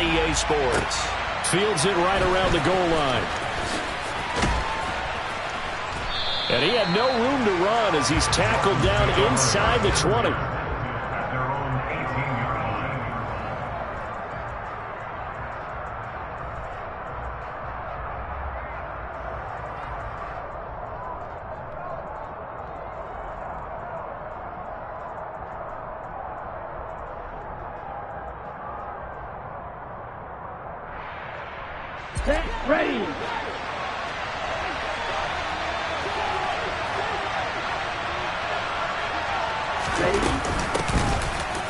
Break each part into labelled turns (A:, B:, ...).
A: EA Sports. Fields it right around the goal line. And he had no room to run as he's tackled down inside the 20.
B: Ready.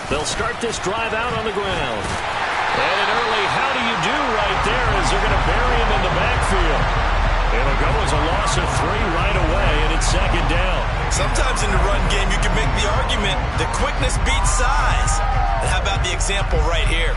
A: They'll start this drive out on the ground. And an early how do you do right there as they're going to bury him in the backfield. It'll go as a loss of 3 right away, and it's second down.
C: Sometimes in the run game you can make the argument that quickness beats size. And how about the example right here?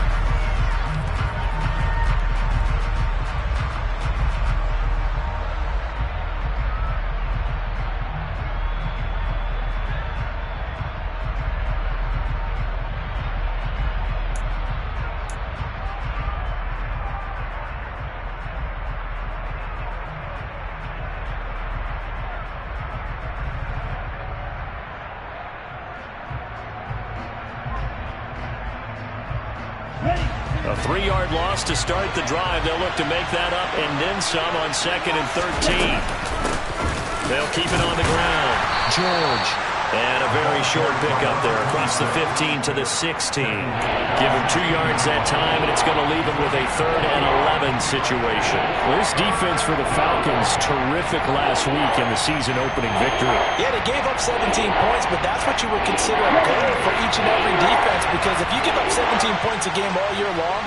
A: A 3-yard loss to start the drive. They'll look to make that up and then some on 2nd and 13. They'll keep it on the ground. George. And a very short pickup there across the 15 to the 16. Give him 2 yards that time, and it's going to leave him with a 3rd and 11 situation.
D: Well, this defense for the Falcons, terrific last week in the season-opening victory.
E: Yeah, they gave up 17 points, but that's what you would consider a goal for each and every defense, because if you give up 17 points a game all year long,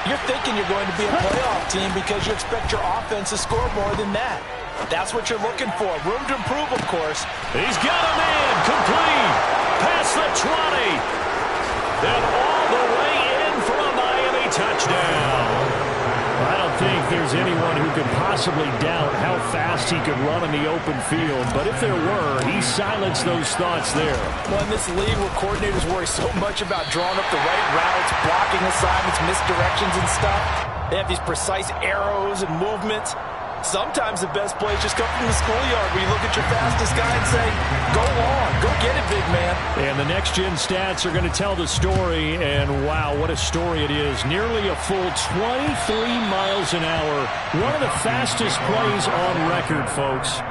E: you're thinking you're going to be a playoff team because you expect your offense to score more than that. That's what you're looking for. Room to improve, of course.
A: He's got a man complete. Past the 20. And all the way in for a Miami touchdown.
D: I don't think there's anyone who could possibly doubt how fast he could run in the open field. But if there were, he silenced those thoughts there.
E: Well, in this league where coordinators worry so much about drawing up the right routes, blocking assignments, misdirections and stuff, they have these precise arrows and movements. Sometimes the best plays just come from the schoolyard where you look at your fastest guy and say, go on, go get it, big man.
D: And the next-gen stats are going to tell the story, and wow, what a story it is. Nearly a full 23 miles an hour. One of the fastest plays on record, folks.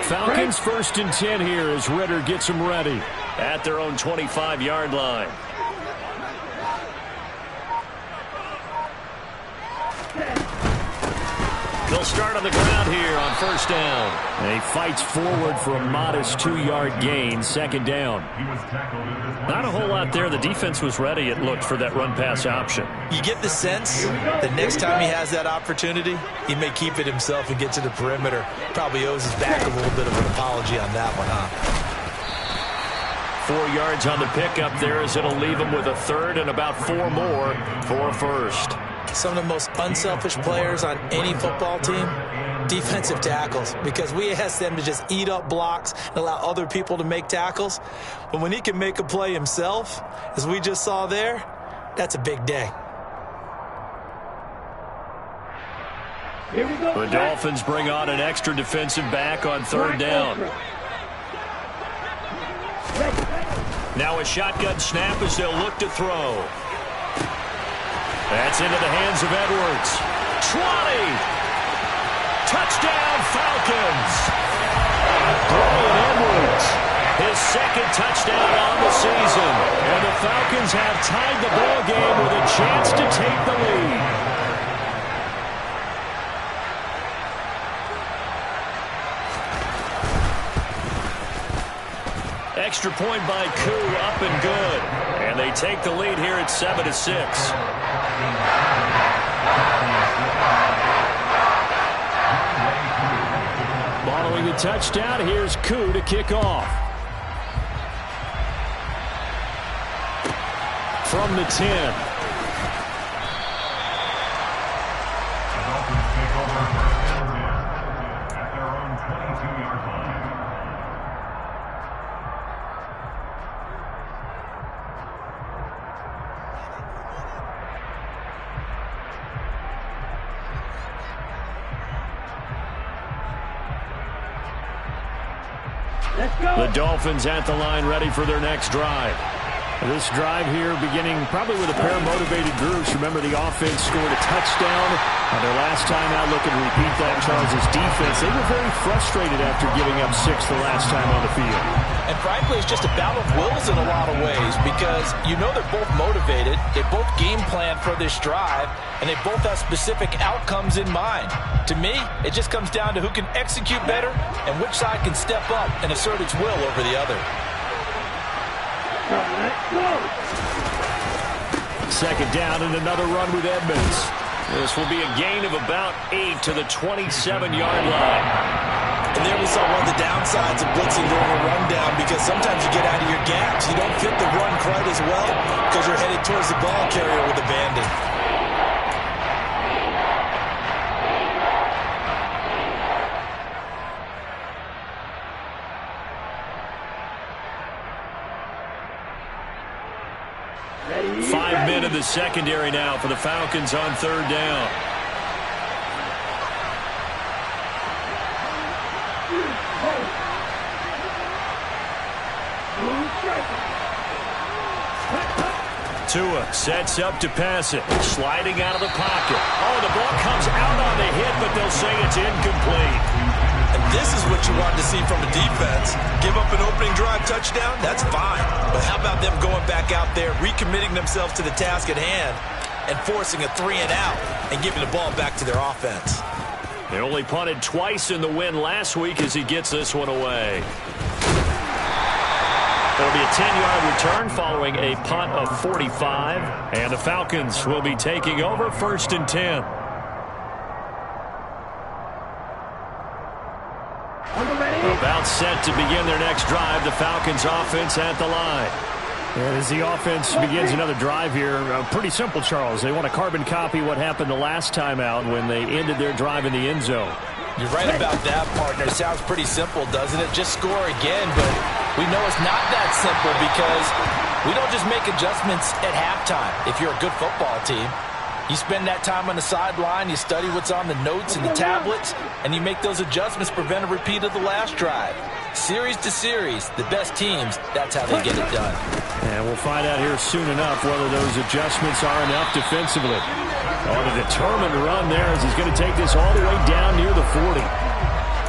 D: Falcons 1st and 10 here as Ritter gets them ready.
A: At their own 25-yard line. They'll start on the ground here on 1st down.
D: And he fights forward for a modest 2-yard gain, 2nd down.
A: Not a whole lot there. The defense was ready, it looked, for that run-pass option.
C: You get the sense that next time he has that opportunity, he may keep it himself and get to the perimeter. Probably owes his back a little bit of an apology on that one, huh?
A: 4 yards on the pickup there as it'll leave him with a 3rd and about 4 more for a 1st.
E: Some of the most unselfish players on any football team, defensive tackles, because we ask them to just eat up blocks and allow other people to make tackles. But when he can make a play himself, as we just saw there, that's a big day.
B: Here we go.
A: The Dolphins bring on an extra defensive back on 3rd down. Now a shotgun snap as they'll look to throw. That's into the hands of Edwards. 20. Touchdown, Falcons. Brian Edwards, his 2nd touchdown on the season. And the Falcons have tied the ball game with a chance to take the lead. Extra point by Koo, up and good. And they take the lead here at 7-6.
D: touchdown. Here's Koo to kick off. From the 10. The Dolphins at the line, ready for their next drive. This drive here beginning probably with a pair of motivated groups. Remember, the offense scored a touchdown on their last time out. Looking to repeat that. Charles' defense, they were very frustrated after giving up 6 the last time on the field.
E: And frankly, it's just a battle of wills in a lot of ways because you know they're both motivated. They both game plan for this drive, and they both have specific outcomes in mind. To me, it just comes down to who can execute better and which side can step up and assert its will over the other.
D: Second down and another run with Edmonds. This will be a gain of about 8 to the 27-yard line.
E: And there we saw one of the downsides of blitzing during a rundown because sometimes you get out of your gaps. You don't fit the run quite as well because you're headed towards the ball carrier with abandon.
D: In the secondary now for the Falcons on third down. Tua sets up to pass it. Sliding out of the pocket. Oh, the ball comes out on the hit, but they'll say it's incomplete.
E: And this is what you wanted to see from a defense. Give up an opening drive touchdown, that's fine. But how about them going back out there, recommitting themselves to the task at hand, and forcing a 3-and-out and giving the ball back to their offense?
D: They only punted twice in the win last week as he gets this one away. It'll be a 10-yard return following a punt of 45. And the Falcons will be taking over 1st and 10. About set to begin their next drive. The Falcons offense at the line. And as the offense begins another drive here, pretty simple, Charles. They want to carbon copy what happened the last time out when they ended their drive in the end zone.
E: You're right about that, partner. It sounds pretty simple, doesn't it? Just score again, but we know it's not that simple because we don't just make adjustments at halftime if you're a good football team. You spend that time on the sideline, you study what's on the notes and the tablets, and you make those adjustments to prevent a repeat of the last drive. Series to series, the best teams, that's how they get it done.
D: And we'll find out here soon enough whether those adjustments are enough defensively. On a determined run there as he's going to take this all the way down near the 40.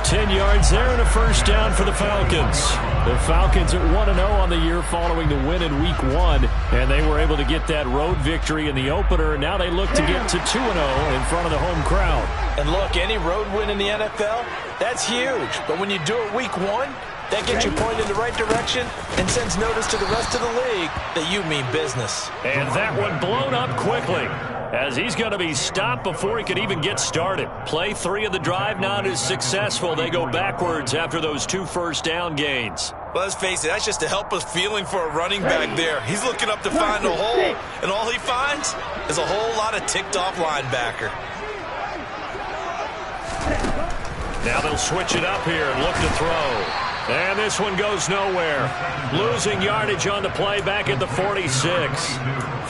D: 10 yards there and a first down for the Falcons. The Falcons at 1-0 on the year following the win in Week 1. And they were able to get that road victory in the opener. And now they look to get to 2-0 in front of the home crowd.
E: And look, any road win in the NFL, that's huge. But when you do it Week 1, that gets you pointed in the right direction and sends notice to the rest of the league that you mean business.
D: And that one blown up quickly, as he's going to be stopped before he could even get started. Play 3 of the drive not as successful. They go backwards after those 2 first down gains.
E: Well, let's face it, that's just a helpless feeling for a running back there. He's looking up to find a hole, and all he finds is a whole lot of ticked-off linebacker.
D: Now they'll switch it up here and look to throw. And this one goes nowhere. Losing yardage on the play back at the 46.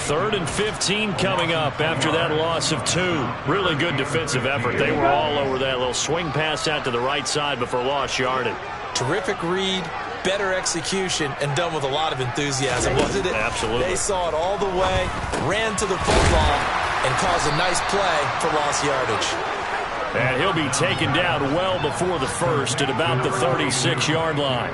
D: 3rd and 15 coming up after that loss of 2. Really good defensive effort. They were all over that little swing pass out to the right side before lost yardage.
E: Terrific read, better execution, and done with a lot of enthusiasm, wasn't it?
D: Absolutely.
E: They saw it all the way, ran to the football, and caused a nice play for lost yardage.
D: And he'll be taken down well before the first at about the 36-yard line.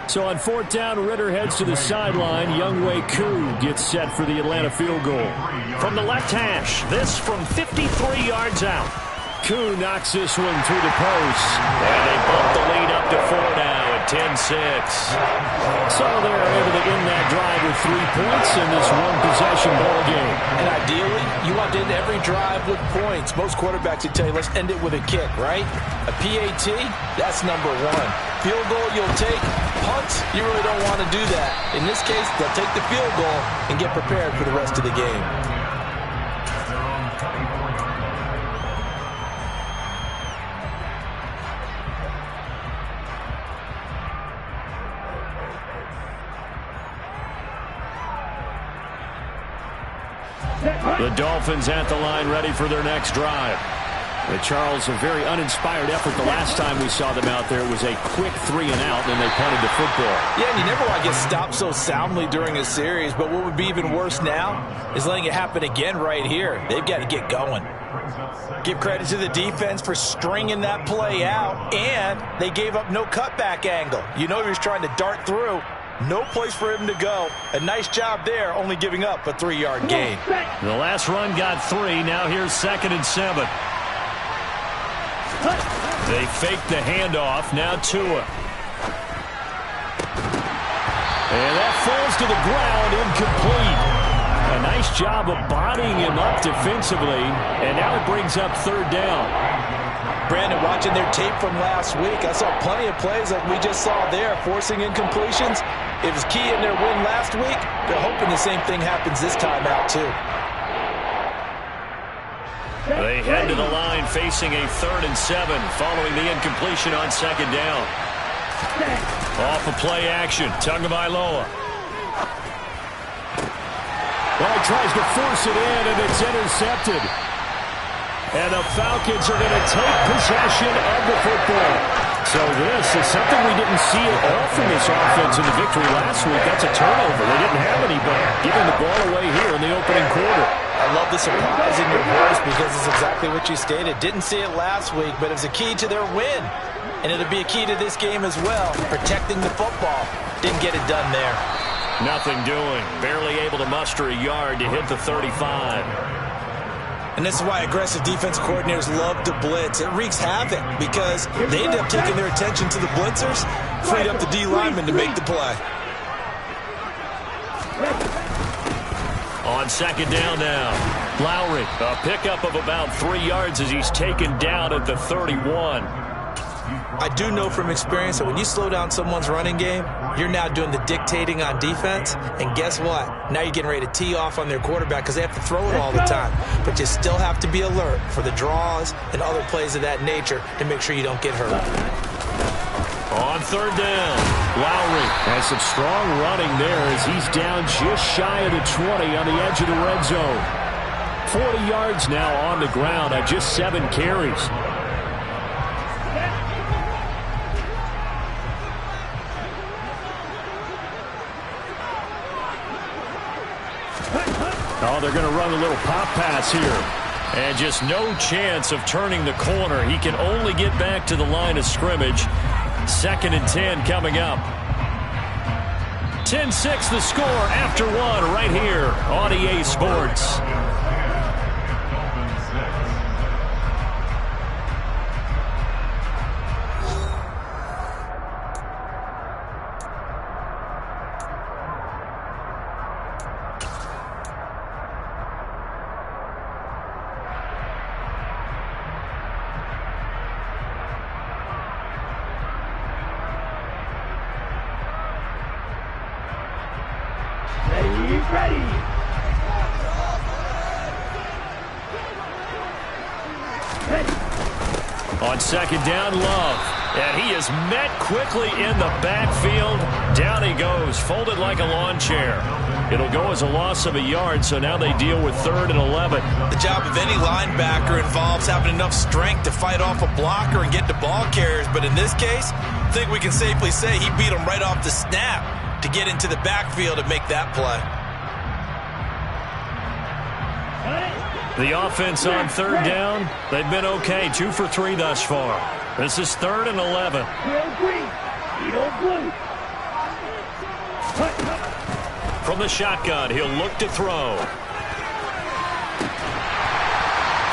D: So on 4th down, Ritter heads to the sideline. Younghoe Koo gets set for the Atlanta field goal. From the left hash, this from 53 yards out. Koo knocks this one through the post. And they bump the lead up to 4 now at
A: 10-6.
D: So they're able to end that drive with 3 points in this one-possession ball game.
E: And ideally, you want to end every drive with points. Most quarterbacks would tell you, let's end it with a kick, right? A PAT, that's number 1. Field goal you'll take. Punts, you really don't want to do that. In this case, they'll take the field goal and get prepared for the rest of the game.
D: The Dolphins at the line, ready for their next drive. Charles, a very uninspired effort the last time we saw them out there. It was a quick 3 and out, and they punted the football.
E: Yeah, and you never want to get stopped so soundly during a series, but what would be even worse now is letting it happen again right here. They've got to get going. Give credit to the defense for stringing that play out, and they gave up no cutback angle. You know he was trying to dart through. No place for him to go. A nice job there, only giving up a 3-yard gain.
D: The last run got 3. Now here's 2nd and 7. They fake the handoff. Now Tua. And that falls to the ground, incomplete. A nice job of bodying him up defensively, and now it brings up 3rd down.
E: Brandon, watching their tape from last week, I saw plenty of plays like we just saw there, forcing incompletions. It was key in their win last week. They're hoping the same thing happens this time out, too.
A: They head to the line facing a 3rd and 7 following the incompletion on 2nd down. Off of play action, Tagovailoa.
D: Well, he tries to force it in, and it's intercepted. And the Falcons are going to take possession of the football. So this is something we didn't see at all from this offense in the victory last week. That's a turnover. They didn't have any, but giving the ball away here in the opening quarter.
E: I love the surprise in your voice because it's exactly what you stated. Didn't see it last week, but it was a key to their win. And it'll be a key to this game as well, protecting the football. Didn't get it done there.
A: Nothing doing. Barely able to muster a yard to hit the 35.
E: And this is why aggressive defense coordinators love to blitz. It wreaks havoc because they end up taking their attention to the blitzers, freed up the D lineman to make the play.
A: On 2nd down now, Lowry, a pickup of about 3 yards as he's taken down at the 31.
E: I do know from experience that when you slow down someone's running game, you're now doing the dictating on defense. And guess what? Now you're getting ready to tee off on their quarterback because they have to throw it all the time. But you still have to be alert for the draws and other plays of that nature to make sure you don't get hurt.
A: On 3rd down, Lowry
D: has some strong running there as he's down just shy of the 20 on the edge of the red zone. 40 yards now on the ground on just 7 carries. Oh, they're going to run a little pop pass here.
A: And just no chance of turning the corner. He can only get back to the line of scrimmage. 2nd and 10 coming up. 10-6 the score after 1 right here on EA Sports.
B: Ready.
A: On 2nd down, Love. And he is met quickly in the backfield. Down he goes, folded like a lawn chair. It'll go as a loss of a yard, so now they deal with 3rd and 11.
E: The job of any linebacker involves having enough strength to fight off a blocker and get to ball carriers. But in this case, I think we can safely say he beat him right off the snap to get into the backfield and make that play.
A: The offense on 3rd down, they've been okay, 2 for 3 thus far. This is 3rd and 11. From the shotgun, he'll look to throw.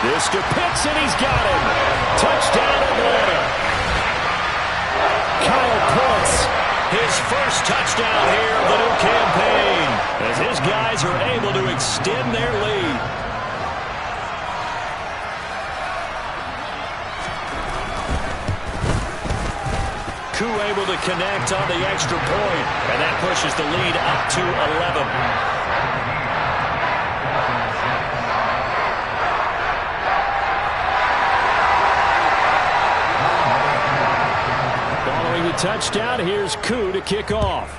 A: This to Pitts, and he's got him. Touchdown, Atlanta. Kyle Pitts touchdown here of the new campaign as his guys are able to extend their lead. Koo able to connect on the extra point, and that pushes the lead up to 11.
D: Touchdown. Here's Koo to kick off.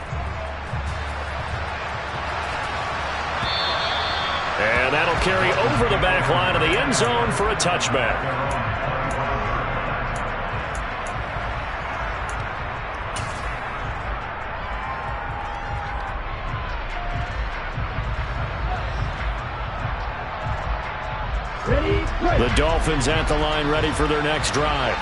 A: And that'll carry over the back line of the end zone for a touchback. The Dolphins at the line ready for their next drive.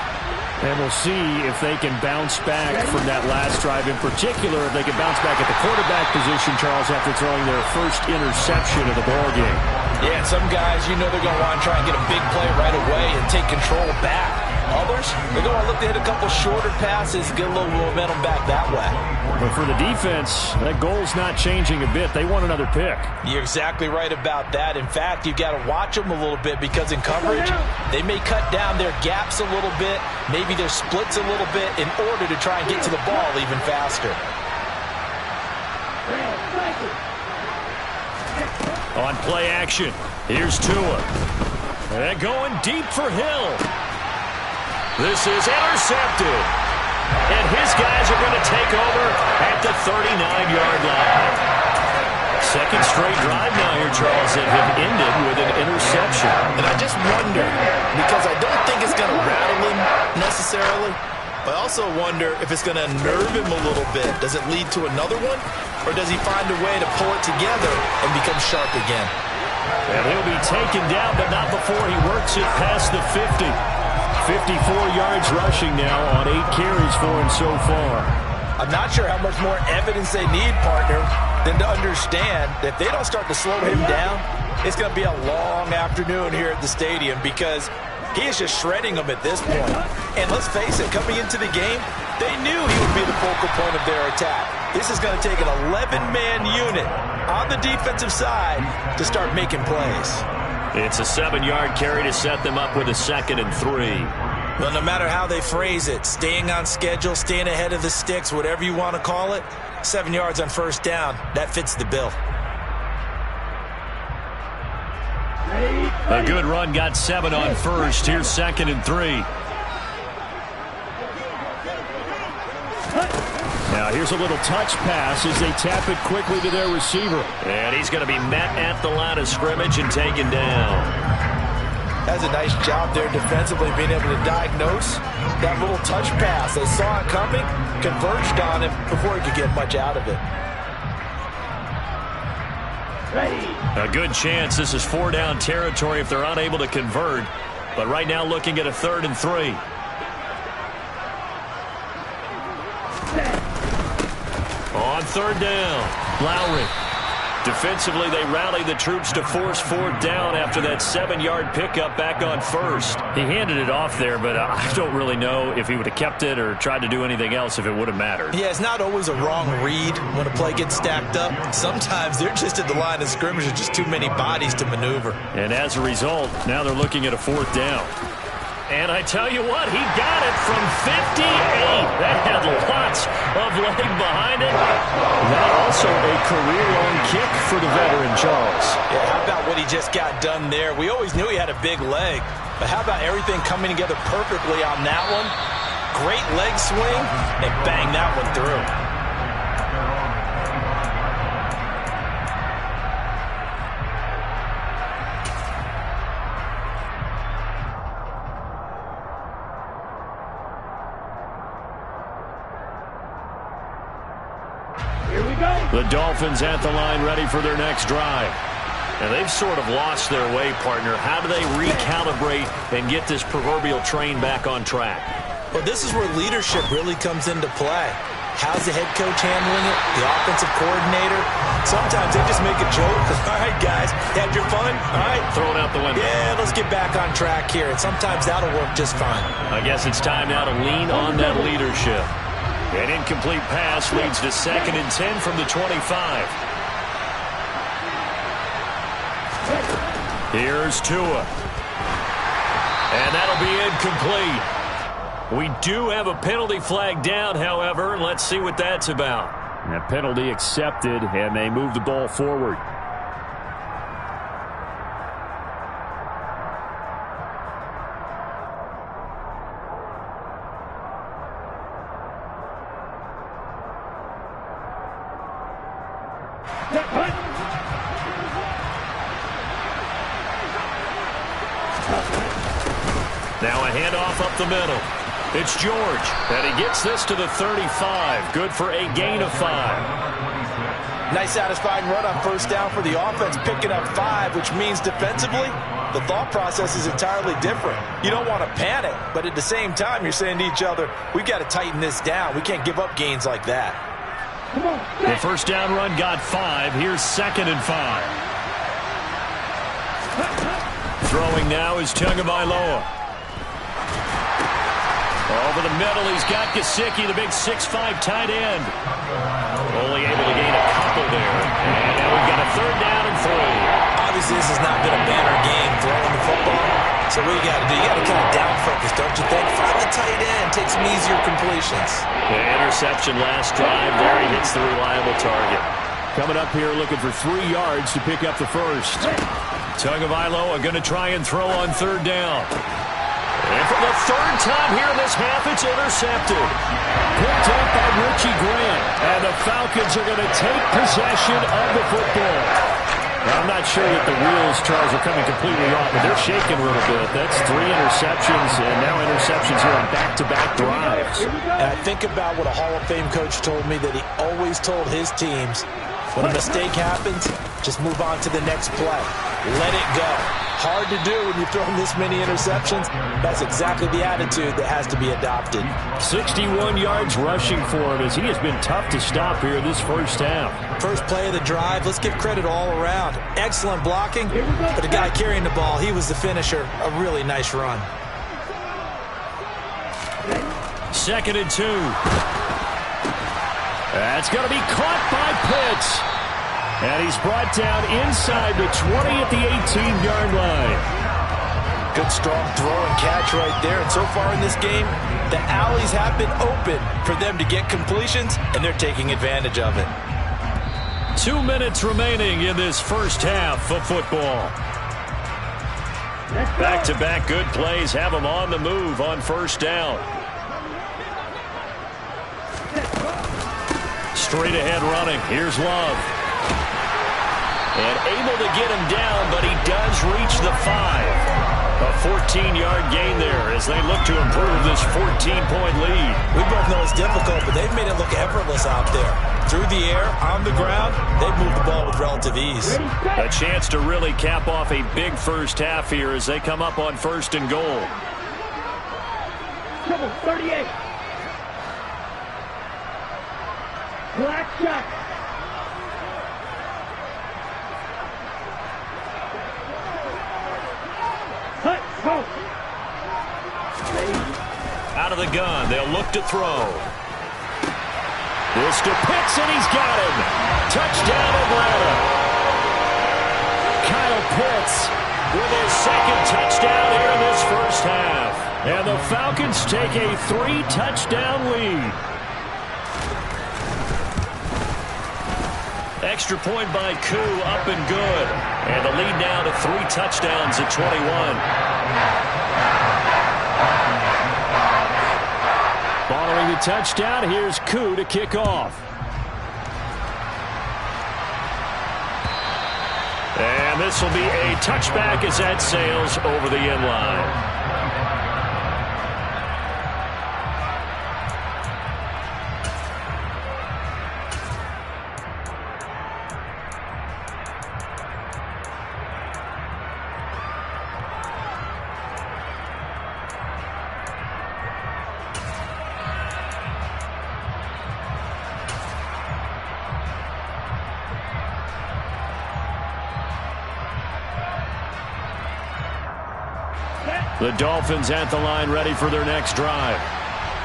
D: And we'll see if they can bounce back from that last drive. In particular, if they can bounce back at the quarterback position, Charles, after throwing their first interception of the ballgame.
E: Yeah, and some guys, you know they're going to want to try and get a big play right away and take control back. Others, they're going to look to hit a couple shorter passes, get a little momentum back that way.
D: But for the defense, that goal's not changing a bit. They want another pick.
E: You're exactly right about that. In fact, you've got to watch them a little bit because in coverage, they may cut down their gaps a little bit, maybe their splits a little bit in order to try and get to the ball even faster.
A: On play action, here's Tua. And going deep for Hill. This is intercepted. And his guys are going to take over at the 39-yard line. Second straight drive now here, Charles, that have ended with an interception.
C: And I just wonder, because I don't think it's going to rattle him necessarily, but I also wonder if it's going to nerve him a little bit. Does it lead to another one? Or does he find a way to pull it together and become sharp again?
A: And he'll be taken down, but not before he works it past the 50. 54 yards rushing now on 8 carries for him so far.
E: I'm not sure how much more evidence they need, partner, than to understand that if they don't start to slow him down, it's going to be a long afternoon here at the stadium because he is just shredding them at this point. And let's face it, coming into the game, they knew he would be the focal point of their attack. This is going to take an 11-man unit on the defensive side to start making plays.
A: It's a 7-yard carry to set them up with a 2nd and 3.
C: Well, no matter how they phrase it, staying on schedule, staying ahead of the sticks, whatever you want to call it, 7 yards on first down, that fits the bill.
A: A good run, got 7 on first. Here's 2nd and 3.
D: Now here's a little touch pass as they tap it quickly to their receiver.
A: And he's going to be met at the line of scrimmage and taken down.
E: That's a nice job there defensively, being able to diagnose that little touch pass. They saw it coming, converged on him before he could get much out of it.
A: A good chance this is 4-down territory if they're unable to convert. But right now looking at a 3rd and 3. On 3rd down, Lowry. Defensively, they rallied the troops to force 4th down after that 7-yard pickup back on 1st.
D: He handed it off there, but I don't really know if he would have kept it or tried to do anything else if it would have mattered.
C: Yeah, it's not always a wrong read when a play gets stacked up. Sometimes they're just at the line of scrimmage with just too many bodies to maneuver.
D: And as a result, now they're looking at a 4th down.
A: And I tell you what, he got it from 58. That had lots of leg behind it.
D: That also a career-long kick for the veteran, Charles.
E: Yeah, how about what he just got done there? We always knew he had a big leg, but how about everything coming together perfectly on that one? Great leg swing, and bang that one through.
A: The Dolphins at the line ready for their next drive. And they've sort of lost their way, partner. How do they recalibrate and get this proverbial train back on track?
C: Well, this is where leadership really comes into play. How's the head coach handling it? The offensive coordinator? Sometimes they just make a joke. All right, guys, had your fun? All right.
A: Throw it out the window.
C: Yeah, let's get back on track here. And sometimes that'll work just fine.
A: I guess it's time now to lean on that leadership. An incomplete pass leads to 2nd and 10 from the 25. Here's Tua. And that'll be incomplete. We do have a penalty flag down, however. Let's see what that's about.
D: That penalty accepted, and they move the ball forward.
A: Now a handoff up the middle. It's George, and he gets this to the 35. Good for a gain of 5.
E: Nice satisfying run on first down for the offense, picking up 5, which means defensively, the thought process is entirely different. You don't want to panic, but at the same time, you're saying to each other, we've got to tighten this down. We can't give up gains like that.
A: The first down run got 5. Here's 2nd and 5. Throwing now is Tagovailoa. Over the middle, he's got Gesicki, the big 6'5" tight end. Only able to gain a couple there. And now we've got a 3rd down and 3.
E: Obviously, this has not been a banner game throwing the football. So what you got to do, you got to kind of down focus, don't you think? Find the tight end, take some easier completions.
A: The interception last drive there. He hits the reliable target.
D: Coming up here looking for 3 yards to pick up the first.
A: Tagovailoa going to try and throw on 3rd down. And for the 3rd time here in this half, it's intercepted.
D: Picked up by Richie Grant.
A: And the Falcons are going to take possession of the football.
D: Now, I'm not sure that the wheels, Charles, are coming completely off, but they're shaking a little bit. That's 3 interceptions, and now interceptions here on back-to-back drives.
E: And I think about what a Hall of Fame coach told me, that he always told his teams, when a mistake happens, just move on to the next play. Let it go. Hard to do when you've thrown this many interceptions. That's exactly the attitude that has to be adopted.
D: 61 yards rushing for him as he has been tough to stop here this first half.
E: First play of the drive, let's give credit all around. Excellent blocking, but the guy carrying the ball, he was the finisher. A really nice run.
A: 2nd and 2. That's going to be caught by Pitts. And he's brought down inside the 20 at the 18-yard line.
E: Good, strong throw and catch right there. And so far in this game, the alleys have been open for them to get completions, and they're taking advantage of it.
A: 2 minutes remaining in this first half of football. Back-to-back good plays have them on the move on first down. Straight ahead running. Here's Love. And able to get him down, but he does reach the 5. A 14-yard gain there as they look to improve this 14-point lead.
E: We both know it's difficult, but they've made it look effortless out there. Through the air, on the ground, they've moved the ball with relative ease.
A: A chance to really cap off a big first half here as they come up on 1st and goal.
B: 38. Black shot.
A: Out of the gun, they'll look to throw. This to Pitts, and he's got him. Touchdown, Atlanta. Kyle Pitts with his 2nd touchdown here in this first half. And the Falcons take a 3-touchdown lead. Extra point by Koo, up and good. And the lead now to 3 touchdowns at 21.
D: Following the touchdown, here's Koo to kick off.
A: And this will be a touchback as that sails over the end line. The Dolphins at the line ready for their next drive.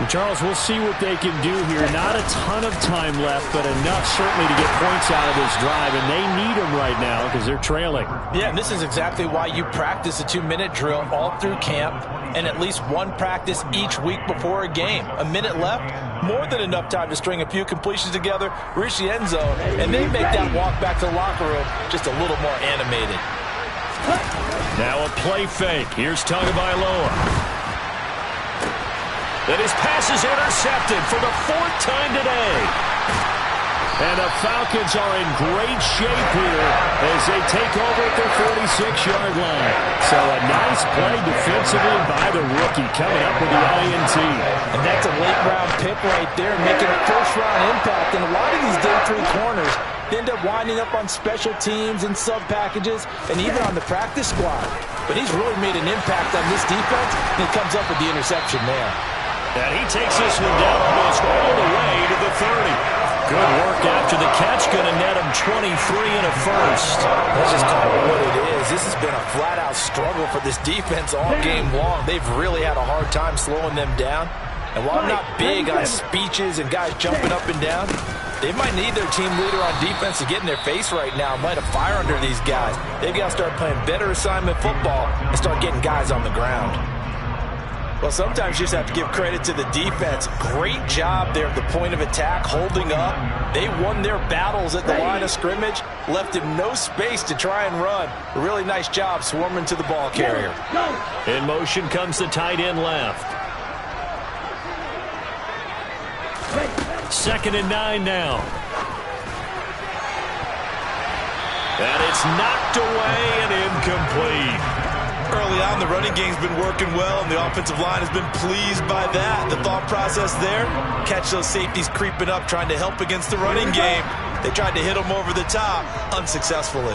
D: Charles, we'll see what they can do here. Not a ton of time left, but enough certainly to get points out of this drive, and they need them right now because they're trailing.
E: Yeah, and this is exactly why you practice a 2-minute drill all through camp and at least one practice each week before a game. A minute left, more than enough time to string a few completions together, reach the end zone, and they make that walk back to the locker room just a little more animated.
A: Now a play fake. Here's Tagovailoa. And his pass is intercepted for the 4th time today.
D: And the Falcons are in great shape here as they take over at their 46-yard line. So a nice play defensively by the rookie coming up with the INT.
E: And that's a late-round pick right there, making a first-round impact. And a lot of these day 3 corners end up winding up on special teams and sub-packages and even on the practice squad. But he's really made an impact on this defense, and he comes up with the interception there.
A: And he takes this one down almost all the way to the 30. Good work after the catch. Going to net him 23 and a first.
E: Let's just call it what it is. This has been a flat-out struggle for this defense all game long. They've really had a hard time slowing them down. And while I'm not big on speeches and guys jumping up and down, they might need their team leader on defense to get in their face right now, light a fire under these guys. They've got to start playing better assignment football and start getting guys on the ground. Well, sometimes you just have to give credit to the defense. Great job there at the point of attack, holding up. They won their battles at the line of scrimmage, left him no space to try and run. A really nice job swarming to the ball carrier.
A: In motion comes the tight end left. 2nd and 9 now. And it's knocked away and incomplete.
C: Early on, the running game's been working well, and the offensive line has been pleased by that. The thought process there, catch those safeties creeping up, trying to help against the running game. They tried to hit them over the top, unsuccessfully.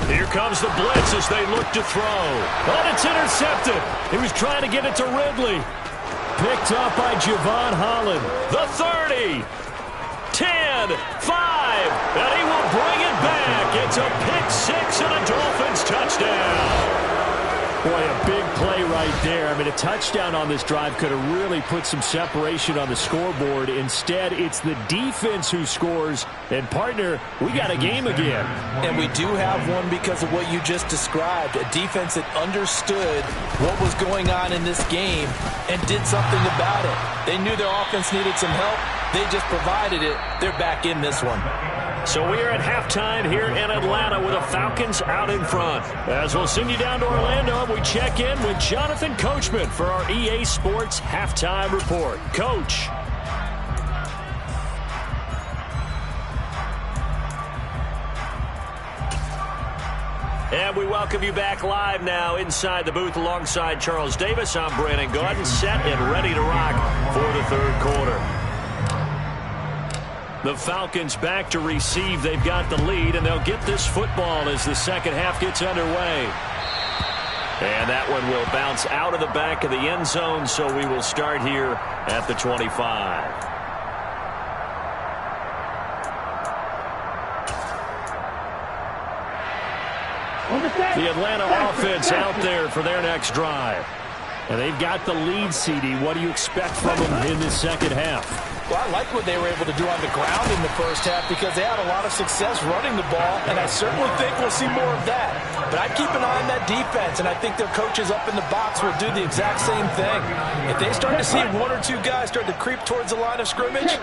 A: Here comes the blitz as they look to throw. But it's intercepted. He was trying to get it to Ridley. Picked up by Javon Holland. The 30. 10, 5, and he will bring it back. It's a pick 6 and a Dolphins touchdown. Boy, a big play right there. I mean, a touchdown on this drive could have really put some separation on the scoreboard. Instead, it's the defense who scores. And, partner, we got a game again.
E: And we do have one because of what you just described. A defense that understood what was going on in this game and did something about it. They knew their offense needed some help. They just provided it. They're back in this one.
A: So we are at halftime here in Atlanta with the Falcons out in front. As we'll send you down to Orlando, we check in with Jonathan Coachman for our EA Sports Halftime Report. Coach. And we welcome you back live now inside the booth alongside Charles Davis. I'm Brandon Gaudin, set and ready to rock for the 3rd quarter. The Falcons back to receive. They've got the lead, and they'll get this football as the second half gets underway. And that one will bounce out of the back of the end zone, so we will start here at the 25. The Atlanta offense out there for their next drive. And they've got the lead, CD. What do you expect from them in this second half?
E: Well, I like what they were able to do on the ground in the first half because they had a lot of success running the ball, and I certainly think we'll see more of that. But I'd keep an eye on that defense, and I think their coaches up in the box will do the exact same thing. If they start to see 1 or 2 guys start to creep towards the line of scrimmage,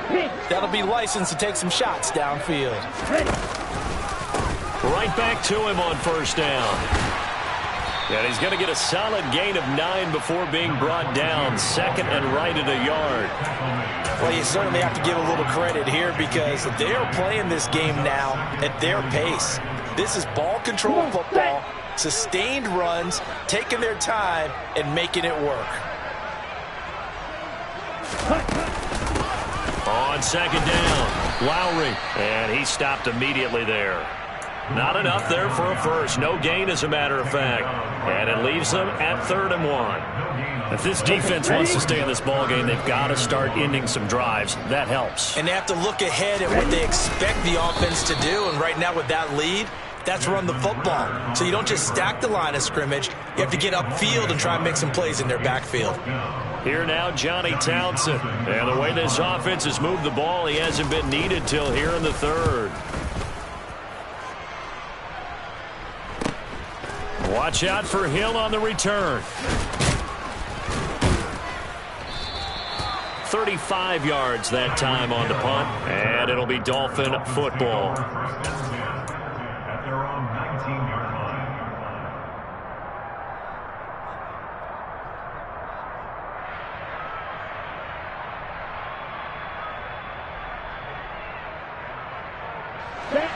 E: that'll be licensed to take some shots downfield.
A: Right back to him on 1st down. And he's going to get a solid gain of 9 before being brought down. 2nd and right at a yard.
E: Well, you certainly have to give a little credit here because they are playing this game now at their pace. This is ball control football, sustained runs, taking their time, and making it work.
A: On 2nd down, Lowry. And he stopped immediately there. Not enough there for a first. No gain, as a matter of fact. And it leaves them at 3rd and 1. If this defense wants to stay in this ballgame, they've got to start ending some drives. That helps.
E: And they have to look ahead at what they expect the offense to do. And right now with that lead,
C: That's run the football. So you don't just stack the line of scrimmage. You have to get upfield and try and make some plays in their backfield.
A: Here now, Johnny Townsend. And the way this offense has moved the ball, he hasn't been needed till here in the third. Watch out for Hill on the return. 35 yards that time on the punt, and it'll be Dolphin football.
F: At their own 19-yard line.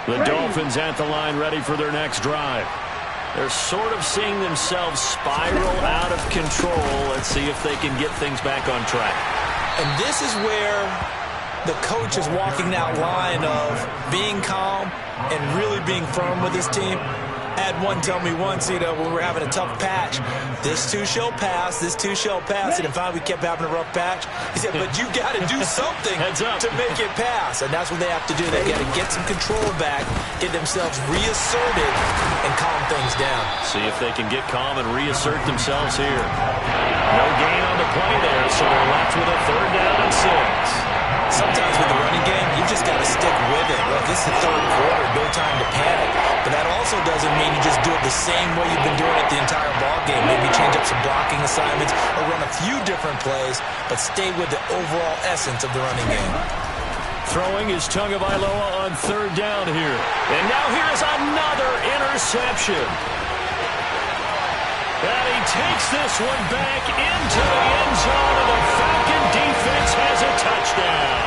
A: The Dolphins at the line, ready for their next drive. They're sort of seeing themselves spiral out of control. Let's see if they can get things back on track.
C: And this is where the coach is walking that line of being calm and really being firm with his team. I had one tell me once, when we were having a tough patch, this too shall pass, this too shall pass. And finally we kept having a rough patch. He said, but you got to do something to make it pass. And that's what they have to do. They got to get some control back, get themselves reasserted, and calm things down.
A: See if they can get calm and reassert themselves here. No gain on the play there, so they're left with a 3rd down and 6.
C: Sometimes with the running game, you just got to stick with it. Look, this is the 3rd quarter, no time to panic. But that also doesn't mean you just do it the same way you've been doing it the entire ball game. Maybe change up some blocking assignments or run a few different plays, but stay with the overall essence of the running game.
A: Throwing is Tagovailoa on 3rd down here. And now here's another interception. And he takes this one back into the end zone, and the Falcon defense has a touchdown.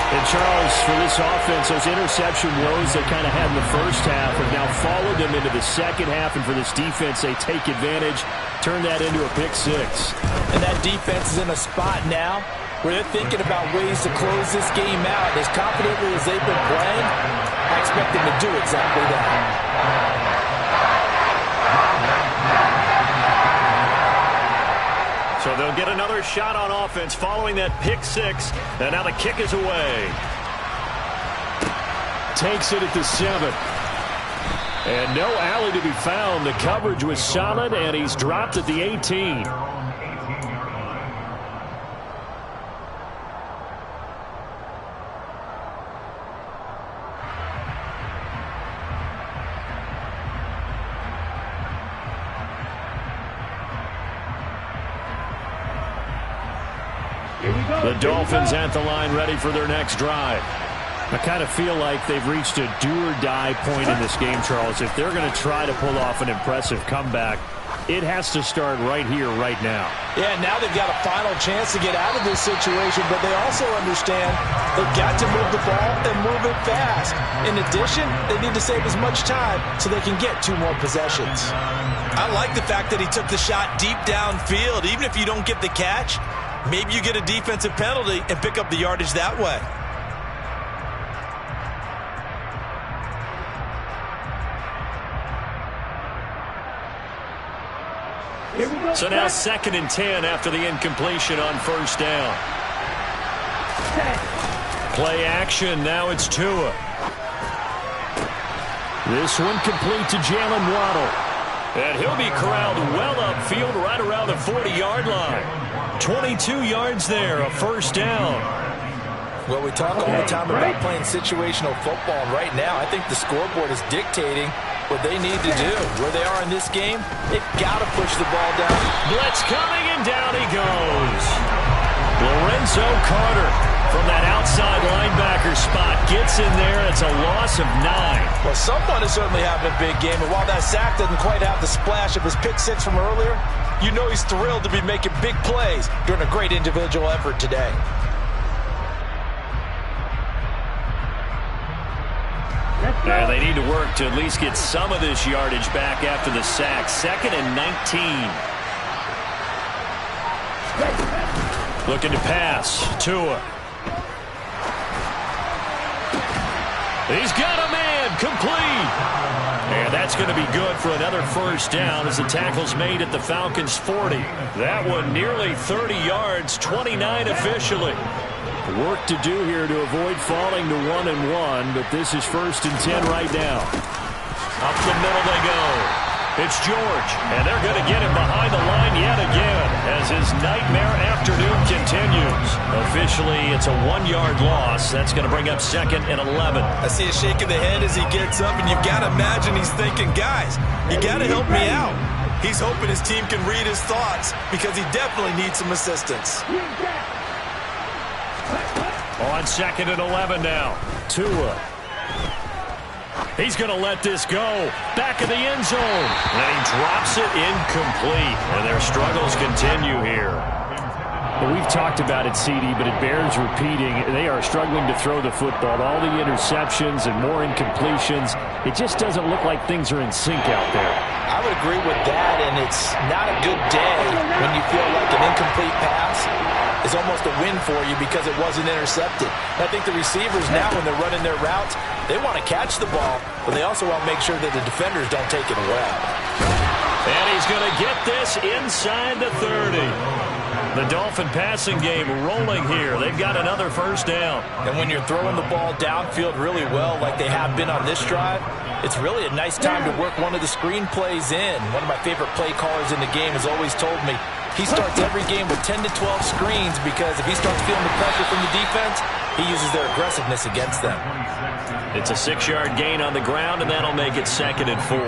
D: And Charles, for this offense, those interception woes they kind of had in the first half have now followed them into the second half. And for this defense, they take advantage, turn that into a pick 6.
E: And that defense is in a spot now where they're thinking about ways to close this game out. As confidently as they've been playing, I expect them to do exactly that.
A: So they'll get another shot on offense following that pick 6. And now the kick is away.
D: Takes it at the 7. And no alley to be found. The coverage was solid, and he's dropped at the 18.
A: The Dolphins at the line, ready for their next drive.
D: I kind of feel like they've reached a do-or-die point in this game, Charles. If they're going to try to pull off an impressive comeback, it has to start right here, right now.
E: Yeah, now they've got a final chance to get out of this situation, but they also understand they've got to move the ball and move it fast. In addition, they need to save as much time so they can get 2 more possessions.
C: I like the fact that he took the shot deep downfield. Even if you don't get the catch, maybe you get a defensive penalty and pick up the yardage that way.
A: So now 2nd and 10 after the incompletion on 1st down. Play action. Now it's Tua. This one complete to Jalen Waddle. And he'll be corralled well upfield right around the 40-yard line. 22 yards there, a 1st down.
E: Well, we talk all the time about playing situational football, and right now I think the scoreboard is dictating what they need to do. Where they are in this game, they've got to push the ball down.
A: Blitz coming, and down he goes. Lorenzo Carter from that outside linebacker spot gets in there. It's a loss of 9.
E: Well, someone is certainly having a big game, and while that sack doesn't quite have the splash of his pick 6 from earlier, you know he's thrilled to be making big plays during a great individual effort today.
A: Yeah, they need to work to at least get some of this yardage back after the sack. 2nd and 19. Looking to pass. Tua. He's got a man. Complete. And that's going to be good for another 1st down as the tackle's made at the Falcons' 40. That one nearly 30 yards, 29 officially.
D: Work to do here to avoid falling to 1-1, but this is 1st and 10 right now.
A: Up the middle they go. It's George, and they're going to get him behind the line yet again as his nightmare afternoon continues. Officially, it's a 1-yard loss. That's going to bring up 2nd and 11.
C: I see a shake of the head as he gets up, and you've got to imagine he's thinking, guys, you got to help me out. He's hoping his team can read his thoughts because he definitely needs some assistance.
A: On 2nd and 11 now. Tua. He's going to let this go. Back of the end zone. And he drops it incomplete. And their struggles continue here.
D: Well, we've talked about it, CD, but it bears repeating. They are struggling to throw the football. All the interceptions and more incompletions. It just doesn't look like things are in sync out there.
E: I would agree with that, and it's not a good day when you feel like an incomplete pass is almost a win for you because it wasn't intercepted. I think the receivers now, when they're running their routes, they want to catch the ball, but they also want to make sure that the defenders don't take it away.
A: And he's going to get this inside the 30. The Dolphin passing game rolling here. They've got another first down.
E: And when you're throwing the ball downfield really well like they have been on this drive, it's really a nice time to work one of the screen plays in. One of my favorite play callers in the game has always told me he starts every game with 10 to 12 screens because if he starts feeling the pressure from the defense, he uses their aggressiveness against them.
A: It's a 6-yard gain on the ground, and that'll make it 2nd and 4.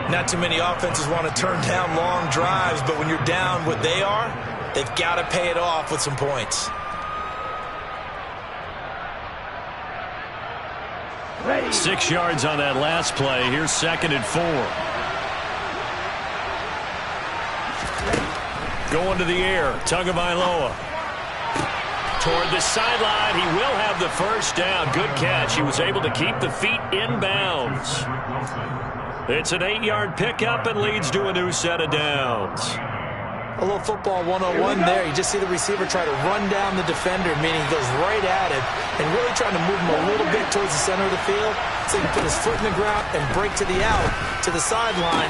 C: Not too many offenses want to turn down long drives, but when you're down what they are, they've got to pay it off with some points.
B: Ready.
A: 6 yards on that last play. Here's 2nd and 4. Going to the air. Tagovailoa. Toward the sideline. He will have the first down. Good catch. He was able to keep the feet in bounds. It's an 8-yard pickup and leads to a new set of downs.
E: A little football 101 there. You just see the receiver try to run down the defender, meaning he goes right at him and really trying to move him a little bit towards the center of the field so he can put his foot in the ground and break to the out, to the sideline.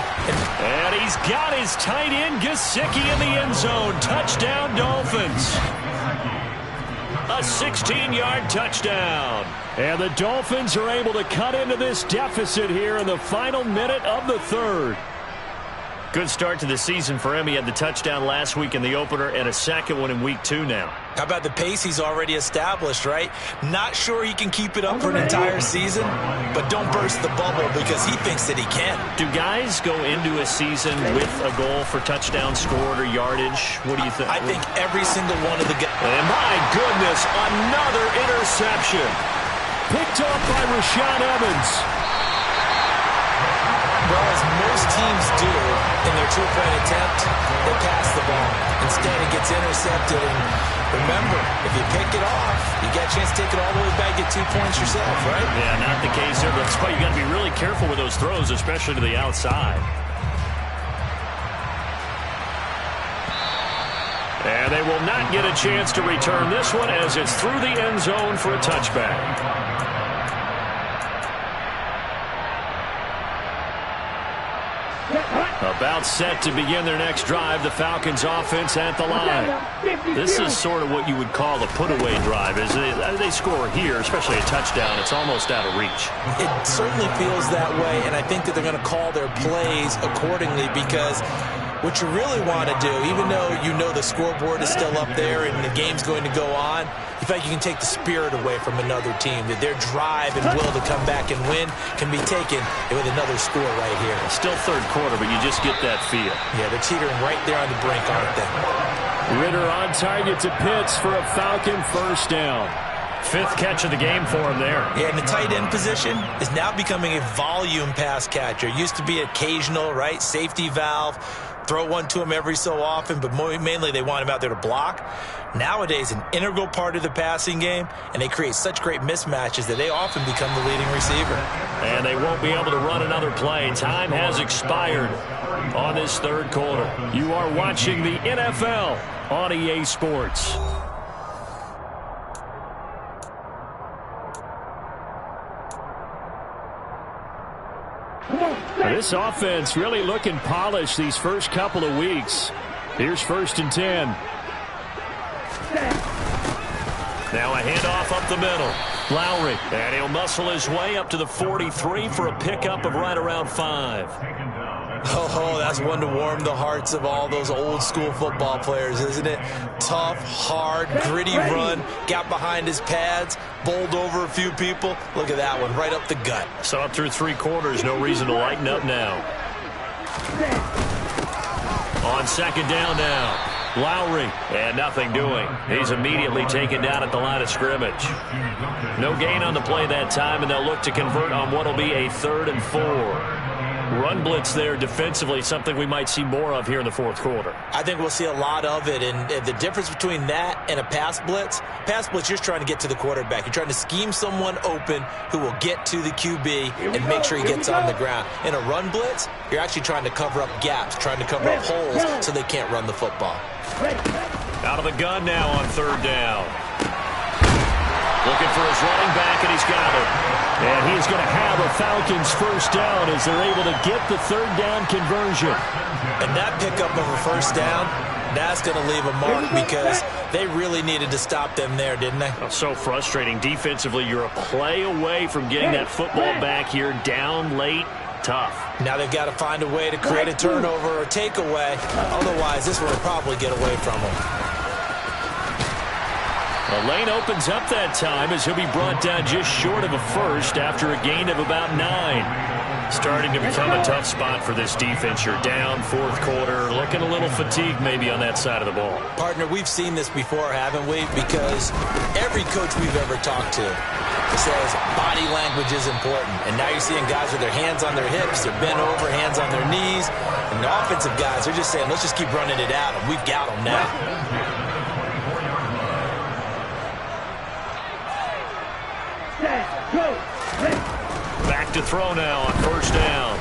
A: And he's got his tight end, Gesicki, in the end zone. Touchdown, Dolphins. A 16-yard touchdown.
D: And the Dolphins are able to cut into this deficit here in the final minute of the 3rd.
A: Good start to the season for him. He had the touchdown last week in the opener and a second one in week 2 now.
C: How about the pace he's already established, right? Not sure he can keep it up for an entire season, but don't burst the bubble because he thinks that he can.
A: Do guys go into a season with a goal for touchdown scored or yardage? What do you think?
C: I think every single one of the guys.
A: And my goodness, another interception.
D: Picked up by Rashaan Evans.
C: Well, as most teams do in their two-point attempt, they pass the ball. Instead, it gets intercepted. And remember, if you pick it off, you get a chance to take it all the way back, get 2 points yourself, right?
A: Yeah, not the case here. That's why you got to be really careful with those throws, especially to the outside. And they will not get a chance to return this one as it's through the end zone for a touchback. About set to begin their next drive, the Falcons offense at the line. This is sort of what you would call a put-away drive. As they score here, especially a touchdown, it's almost out of reach.
C: It certainly feels that way, and I think that they're going to call their plays accordingly because what you really want to do, even though you know the scoreboard is still up there and the game's going to go on, you feel like you can take the spirit away from another team, that their drive and will to come back and win can be taken with another score right here.
A: Still 3rd quarter, but you just get that feel.
C: Yeah, they're teetering right there on the brink, aren't they?
D: Ritter on target to Pitts for a Falcon first down.
A: 5th catch of the game for him there.
C: Yeah, and the tight end position is now becoming a volume pass catcher. Used to be occasional, right? Safety valve. Throw one to him every so often, but mainly they want him out there to block. Nowadays, an integral part of the passing game, and they create such great mismatches that they often become the leading receiver.
A: And they won't be able to run another play. Time has expired on this 3rd quarter.
D: You are watching the NFL on EA Sports. This offense really looking polished these first couple of weeks. Here's 1st and 10.
A: Now a handoff up the middle. Lowry, and he'll muscle his way up to the 43 for a pickup of right around 5.
C: Oh, that's one to warm the hearts of all those old school football players, isn't it? Tough, hard, gritty run, got behind his pads, bowled over a few people. Look at that one, right up the gut.
A: Saw it through 3 quarters, no reason to lighten up now. On second down now. Lowry, and nothing doing. He's immediately taken down at the line of scrimmage. No gain on the play that time, and they'll look to convert on what will be a 3rd and 4. Run blitz there defensively, something we might see more of here in the 4th quarter.
C: I think we'll see a lot of it, and the difference between that and a pass blitz, you're trying to get to the quarterback. You're trying to scheme someone open who will get to the QB and make sure he gets on the ground. In a run blitz, you're actually trying to cover up gaps, trying to cover up holes so they can't run the football.
A: Out of the gun now on 3rd down. Looking for his running back, and he's got it. And he's going to have a Falcons 1st down as they're able to get the 3rd down conversion.
C: And that pickup of a 1st down, that's going to leave a mark because they really needed to stop them there, didn't they?
A: Oh, so frustrating. Defensively, you're a play away from getting that football back here down late. Tough.
C: Now they've got to find a way to create a turnover or takeaway. Otherwise, this one will probably get away from them.
A: The lane opens up that time as he'll be brought down just short of a 1st after a gain of about 9. Starting to become a tough spot for this defense. You're down 4th quarter, looking a little fatigued maybe on that side of the ball.
C: Partner, we've seen this before, haven't we? Because every coach we've ever talked to says body language is important. And now you're seeing guys with their hands on their hips, they're bent over, hands on their knees. And the offensive guys, they're just saying, let's just keep running it at them. We've got them now.
A: Back to throw now on 1st down.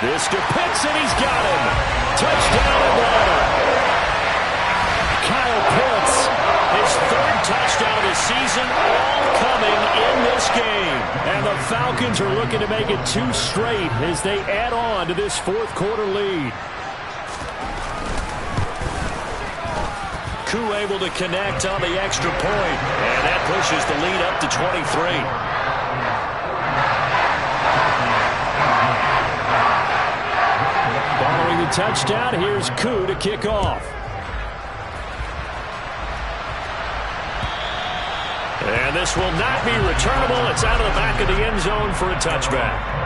A: This to Pitts, and he's got him. Touchdown Atlanta. Kyle Pitts, his 3rd touchdown of the season, all coming in this game. And the Falcons are looking to make it 2 straight as they add on to this 4th quarter lead. Koo able to connect on the extra point, and that pushes the lead up to 23. Following the touchdown, here's Koo to kick off. And this will not be returnable. It's out of the back of the end zone for a touchback.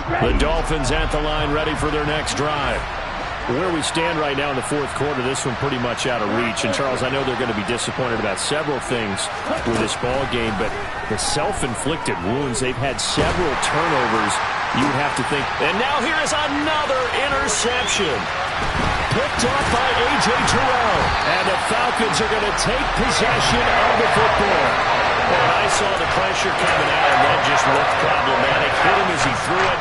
A: The Dolphins at the line, ready for their next drive. Where we stand right now in the 4th quarter, this one pretty much out of reach. And, Charles, I know they're going to be disappointed about several things with this ball game, but the self-inflicted wounds, they've had several turnovers, you would have to think. And now here is another interception. Picked off by A.J. Terrell. And the Falcons are going to take possession of the football. And I saw the pressure coming out, and that just looked problematic. Hit him as he threw it,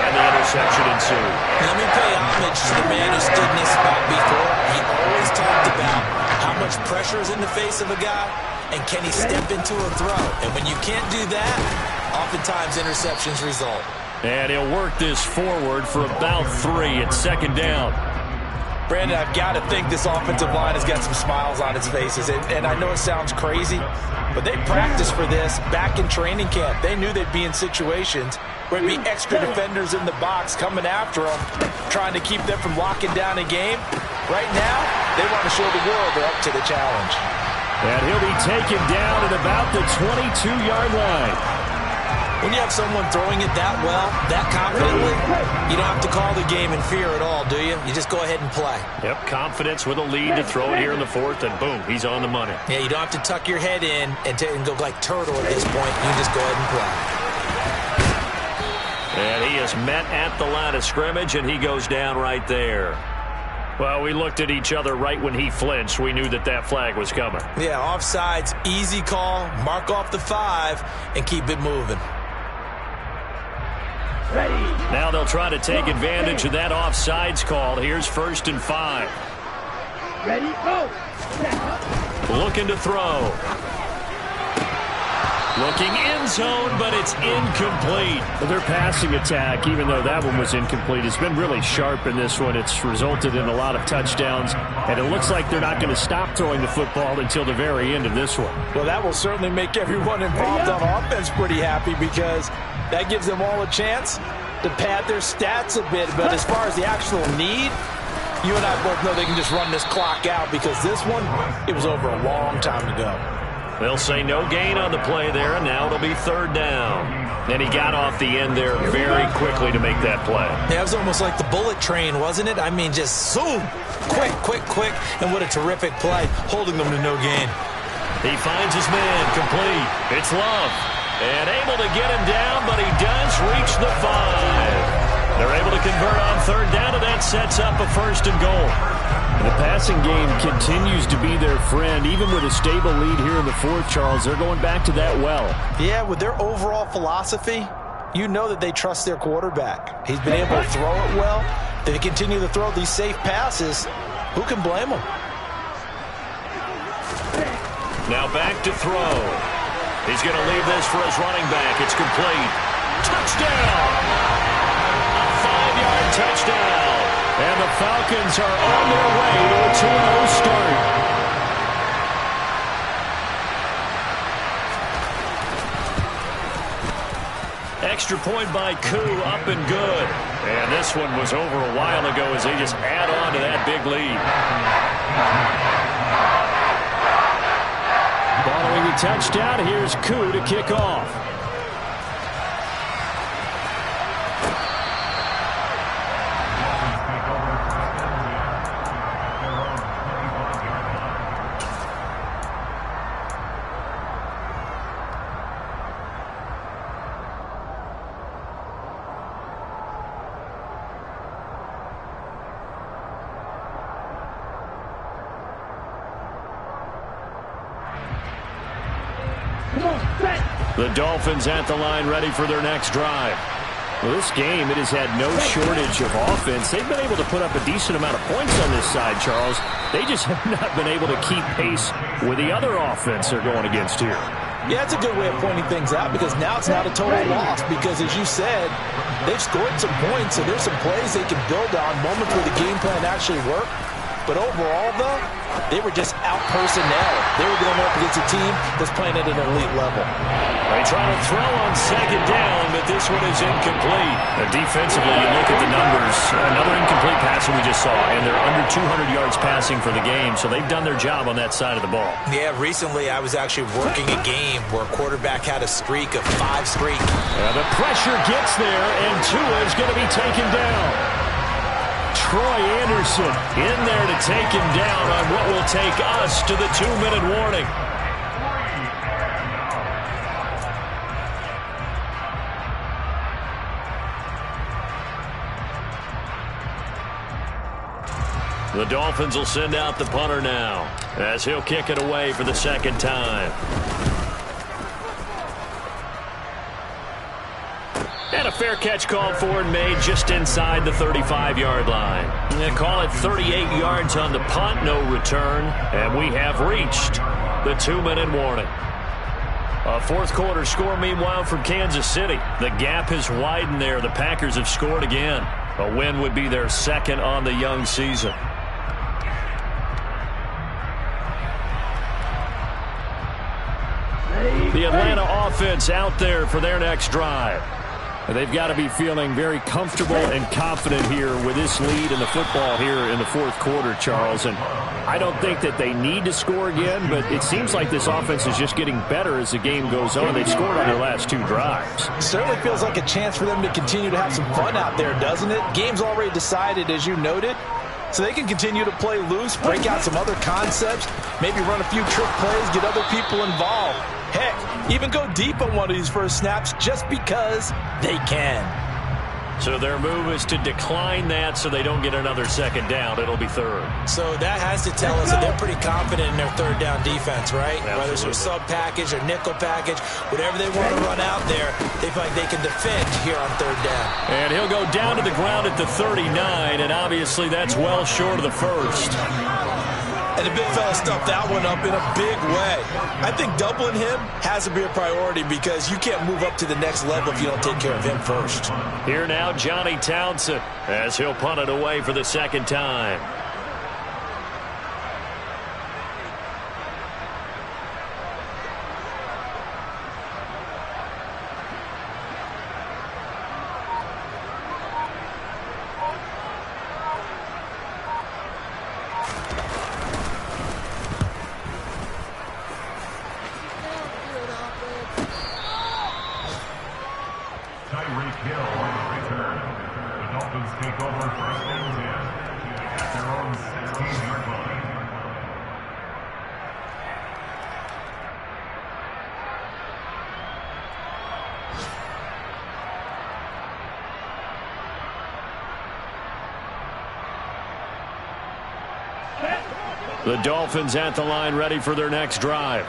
A: and the interception ensued.
C: Let me pay homage to the man who stood in this spot before. He always talked about how much pressure is in the face of a guy, and can he step into a throw. And when you can't do that, oftentimes interceptions result.
A: And he'll work this forward for about 3 at 2nd down.
E: Brandon, I've got to think this offensive line has got some smiles on its faces. And I know it sounds crazy, but they practiced for this back in training camp. They knew they'd be in situations where there'd be extra defenders in the box coming after them, trying to keep them from locking down a game. Right now, they want to show the world they're up to the challenge.
A: And he'll be taken down at about the 22-yard line.
C: When you have someone throwing it that well, that confidently, you don't have to call the game in fear at all, do you? You just go ahead and play.
A: Yep, confidence with a lead to throw it here in the 4th, and boom, he's on the money.
C: Yeah, you don't have to tuck your head in and go like turtle at this point. You just go ahead and play.
A: And he is met at the line of scrimmage, and he goes down right there. Well, we looked at each other right when he flinched. We knew that that flag was coming.
C: Yeah, offsides, easy call, mark off the 5, and keep it moving.
D: Now they'll try to take advantage of that offsides call. Here's 1st and 5.
B: Ready, go.
D: Looking to throw. Looking end zone, but it's incomplete. Well, their passing attack, even though that one was incomplete, has been really sharp in this one. It's resulted in a lot of touchdowns, and it looks like they're not going to stop throwing the football until the very end of this one.
E: Well, that will certainly make everyone involved on offense pretty happy because that gives them all a chance to pad their stats a bit. But as far as the actual need, you and I both know they can just run this clock out because this one, it was over a long time ago.
D: They'll say no gain on the play there, and now it'll be 3rd down. And he got off the end there very quickly to make that play.
C: Yeah, it was almost like the bullet train, wasn't it? I mean, just zoom, quick, and what a terrific play, holding them to no gain.
D: He finds his man, complete. It's Love. And able to get him down, but he does reach the 5. They're able to convert on 3rd down, and that sets up a 1st and goal. The passing game continues to be their friend. Even with a stable lead here in the 4th, Charles, they're going back to that well.
E: Yeah, with their overall philosophy, you know that they trust their quarterback. He's been able to throw it well. They continue to throw these safe passes. Who can blame them?
D: Now back to throw. He's going to leave this for his running back. It's complete. Touchdown! A 5-yard touchdown. And the Falcons are on their way to a 2-0 start. Extra point by Koo, up and good. And this one was over a while ago as they just add on to that big lead. Following the touchdown, here's Koo to kick off. The Dolphins at the line ready for their next drive. Well, this game, it has had no shortage of offense. They've been able to put up a decent amount of points on this side, Charles. They just have not been able to keep pace with the other offense they're going against here.
E: Yeah, it's a good way of pointing things out because now it's not a total loss because, as you said, they've scored some points, so there's some plays they can build on, moments where the game plan actually worked. But overall, though, they were just out-personnel. They were going up against a team that's playing at an elite level.
D: They try to throw on 2nd down, but this one is incomplete. Defensively, you look at the numbers. Another incomplete pass that we just saw, and they're under 200 yards passing for the game, so they've done their job on that side of the ball.
C: Yeah, recently I was actually working a game where a quarterback had a streak of 5 straight.
D: The pressure gets there, and Tua is going to be taken down. Troy Anderson in there to take him down on what will take us to the 2-minute warning. The Dolphins will send out the punter now as he'll kick it away for the 2nd time. And a fair catch called for and made just inside the 35-yard line. They call it 38 yards on the punt, no return, and we have reached the 2-minute warning. A 4th quarter score, meanwhile, from Kansas City. The gap has widened there. The Packers have scored again. A win would be their 2nd on the young season. The Atlanta offense out there for their next drive. They've got to be feeling very comfortable and confident here with this lead in the football here in the 4th quarter, Charles. And I don't think that they need to score again, but it seems like this offense is just getting better as the game goes on. They've scored on their last 2 drives.
E: Certainly feels like a chance for them to continue to have some fun out there, doesn't it? Game's already decided, as you noted. So they can continue to play loose, break out some other concepts, maybe run a few trick plays, get other people involved. Heck, even go deep on one of these first snaps just because they can.
D: So their move is to decline that so they don't get another second down. It'll be third.
E: So that has to tell us that they're pretty confident in their third down defense, right?
D: Absolutely.
E: Whether it's a sub package or nickel package, whatever they want to run out there, they feel like they can defend here on third down.
D: And he'll go down to the ground at the 39, and obviously that's well short of the first.
E: And the big fella stuffed that one up in a big way. I think doubling him has to be a priority because you can't move up to the next level if you don't take care of him first.
D: Here now, Johnny Townsend, as he'll punt it away for the second time.
F: Hill on the return. The Dolphins take over first and 10 at their own 16-yard line.
D: The Dolphins at the line, ready for their next drive.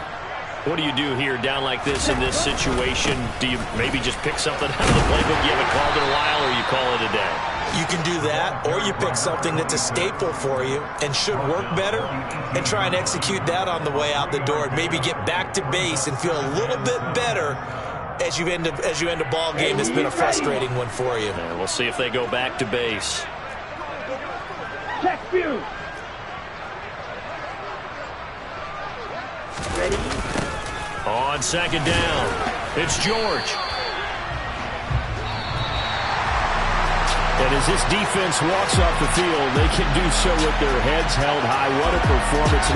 D: What do you do here down like this in this situation? Do you maybe just pick something out of the playbook you haven't called in a while, or you call it a day?
E: You can do that, or you pick something that's a staple for you and should work better and try and execute that on the way out the door and maybe get back to base and feel a little bit better as you end a ball game that's been a frustrating one for you.
D: And we'll see if they go back to base.
B: Check view. Ready?
D: On second down, it's George. And as this defense walks off the field, they can do so with their heads held high. What a performance.